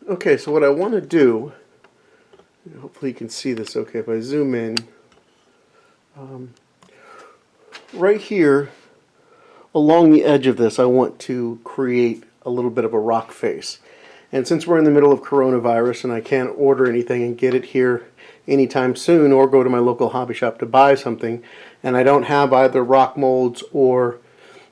Okay, so what I want to do, hopefully you can see this okay if I zoom in, right here along the edge of this I want to create a little bit of a rock face. And since we're in the middle of coronavirus and I can't order anything and get it here anytime soon or go to my local hobby shop to buy something, and I don't have either rock molds or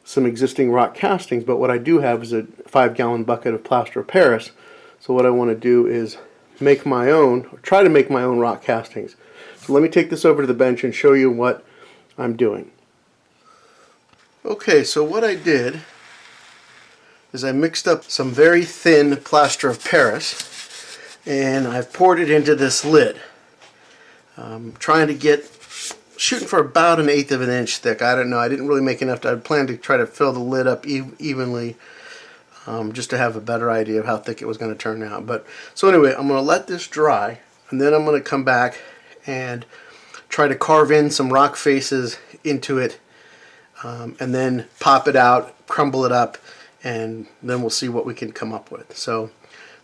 some existing rock castings, but what I do have is a 5-gallon bucket of plaster of Paris. So what I want to do is make my own, or try to make my own rock castings. So let me take this over to the bench and show you what I'm doing. Okay, so what I did is I mixed up some very thin plaster of Paris and I've poured it into this lid. Trying to get, shooting for about 1/8 of an inch thick. I don't know, I didn't really make enough. I planned to try to fill the lid up evenly, just to have a better idea of how thick it was going to turn out. But so anyway, I'm going to let this dry and then I'm going to come back and try to carve in some rock faces into it, and then pop it out, crumble it up, and then we'll see what we can come up with. So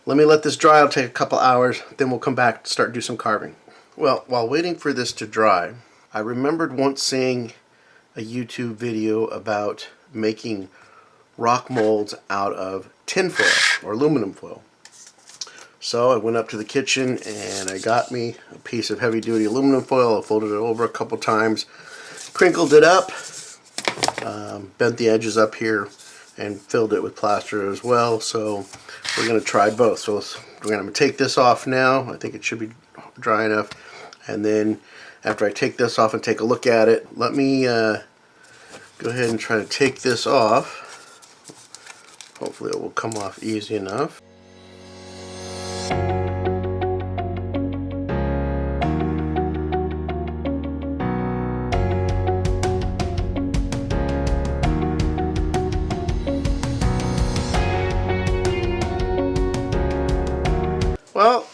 let me let this dry. It'll take a couple hours, then we'll come back to start do some carving. Well, while waiting for this to dry, I remembered once seeing a YouTube video about making rock molds out of tin foil or aluminum foil. So I went up to the kitchen and I got me a piece of heavy-duty aluminum foil. I folded it over a couple times, crinkled it up, bent the edges up here, and filled it with plaster as well. So we're going to try both. So we're going to take this off now. I think it should be dry enough. And then after I take this off and take a look at it, let me go ahead and try to take this off. Hopefully it will come off easy enough. Well,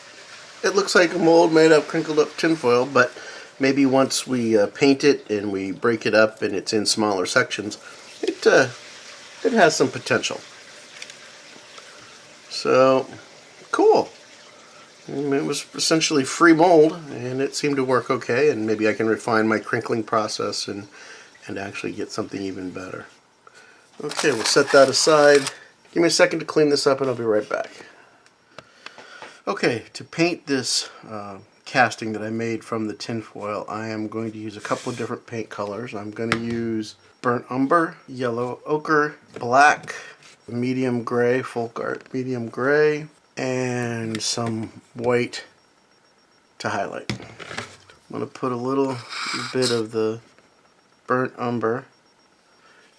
it looks like a mold made of crinkled up tinfoil, but maybe once we paint it and we break it up and it's in smaller sections, it has some potential. So, cool. It was essentially free mold and it seemed to work okay, and maybe I can refine my crinkling process and actually get something even better. Okay, we'll set that aside. Give me a second to clean this up and I'll be right back. Okay, to paint this casting that I made from the tin foil, I am going to use a couple of different paint colors. I'm going to use burnt umber, yellow ochre, black, medium gray, folk art medium gray, and some white to highlight. I'm going to put a little bit of the burnt umber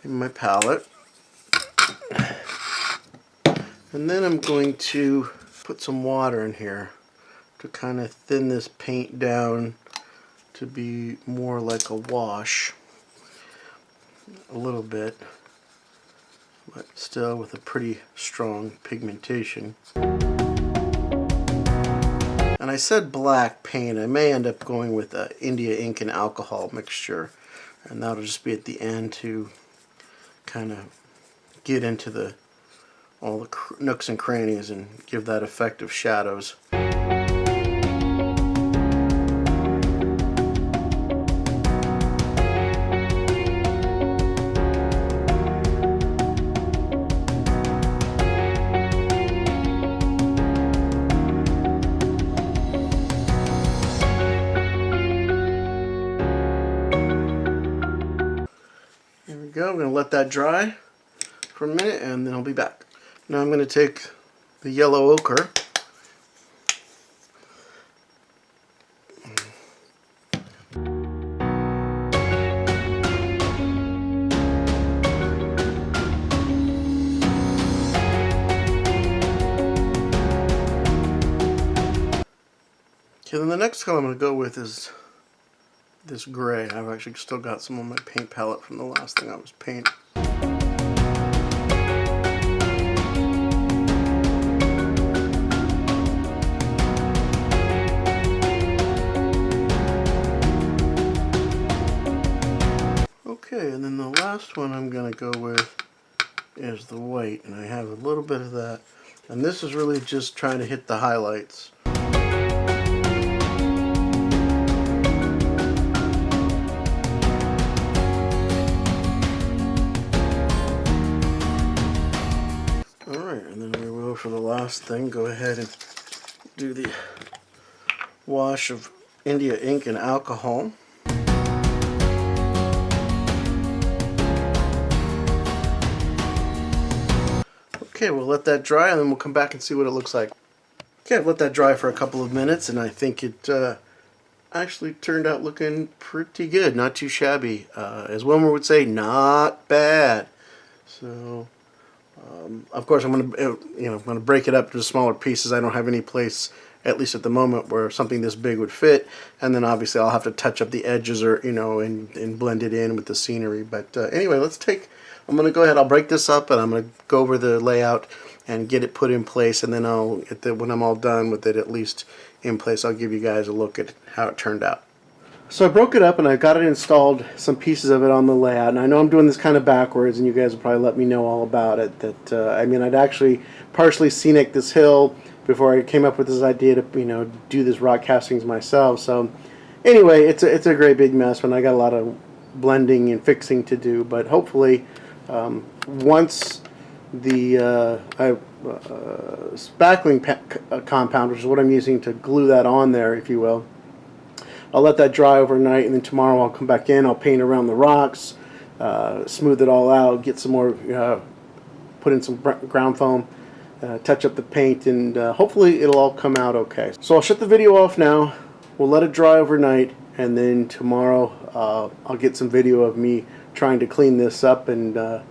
in my palette, and then I'm going to put some water in here to kind of thin this paint down to be more like a wash a little bit, but still with a pretty strong pigmentation. And I said black paint. I may end up going with a India ink and alcohol mixture, and that'll just be at the end to kind of get into all the nooks and crannies and give that effect of shadows. There we go. I'm going to let that dry for a minute and then I'll be back. Now I'm going to take the yellow ochre okay, then the next color I'm going to go with is this gray. I've actually still got some on my paint palette from the last thing I was painting. Okay, and then the last one I'm going to go with is the white, and I have a little bit of that And this is really just trying to hit the highlights. Alright, and then we will, for the last thing, go ahead and do the wash of India ink and alcohol. Okay, we'll let that dry and then we'll come back and see what it looks like. Okay, I've let that dry for a couple of minutes and I think it actually turned out looking pretty good. Not too shabby. As Wilmer would say, not bad. So, of course, I'm going to break it up into smaller pieces. I don't have any place, at least at the moment, where something this big would fit. And then obviously I'll have to touch up the edges or and blend it in with the scenery. But anyway, I'm going to go ahead, I'll break this up and I'm going to go over the layout and get it put in place, and then when I'm all done with it, at least in place, I'll give you guys a look at how it turned out. So I broke it up and I got it installed, some pieces of it on the layout, and I know I'm doing this kind of backwards and you guys will probably let me know all about it. I mean, I'd actually partially scenic this hill before I came up with this idea to do this rock castings myself. So anyway, it's a great big mess and I got a lot of blending and fixing to do, but hopefully once the spackling compound, which is what I'm using to glue that on there, if you will, I'll let that dry overnight, and then tomorrow I'll come back in, I'll paint around the rocks, smooth it all out, get some more, put in some ground foam, touch up the paint, and hopefully it'll all come out okay. So I'll shut the video off now, we'll let it dry overnight, and then tomorrow I'll get some video of me trying to clean this up and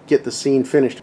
get the scene finished.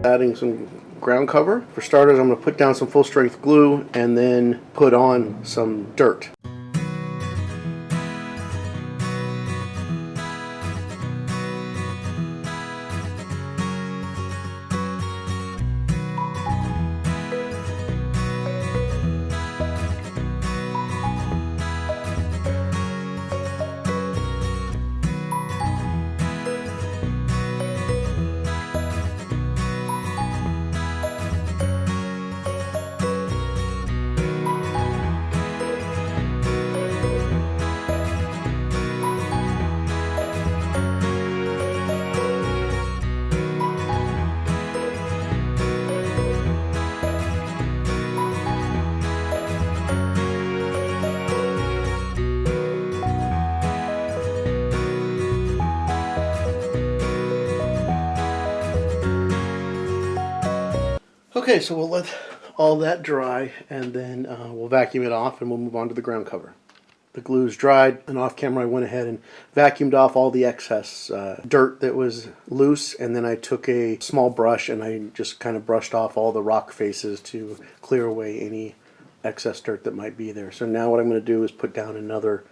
Adding some ground cover. For starters, I'm going to put down some full strength glue and then put on some dirt. Okay, so we'll let all that dry and then we'll vacuum it off and we'll move on to the ground cover. The glue's dried, and off camera I went ahead and vacuumed off all the excess dirt that was loose, and then I took a small brush and I just kind of brushed off all the rock faces to clear away any excess dirt that might be there. So now what I'm going to do is put down another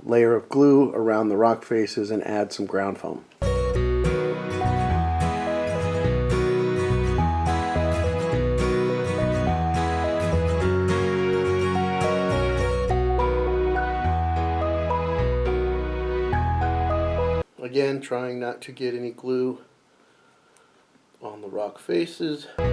layer of glue around the rock faces and add some ground foam. Again, trying not to get any glue on the rock faces. I'm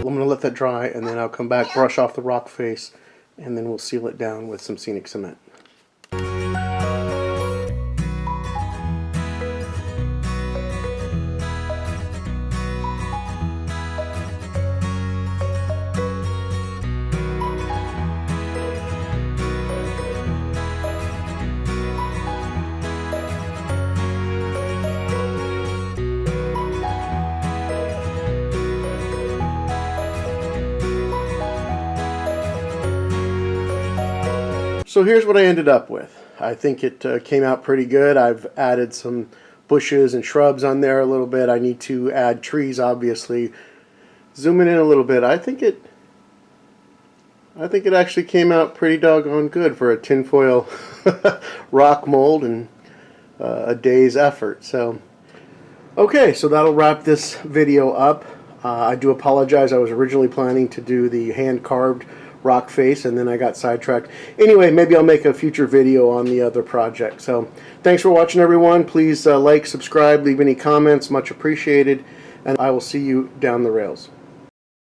going to let that dry and then I'll come back, brush off the rock face, and then we'll seal it down with some scenic cement. So here's what I ended up with. I think it came out pretty good. I've added some bushes and shrubs on there a little bit. I need to add trees, obviously. Zooming in a little bit, I think it actually came out pretty doggone good for a tinfoil rock mold and a day's effort. So, okay, so that'll wrap this video up. I do apologize. I was originally planning to do the hand-carved rock face, and then I got sidetracked. Anyway, maybe I'll make a future video on the other project. So thanks for watching, everyone. Please like, subscribe, leave any comments, much appreciated, and I will see you down the rails.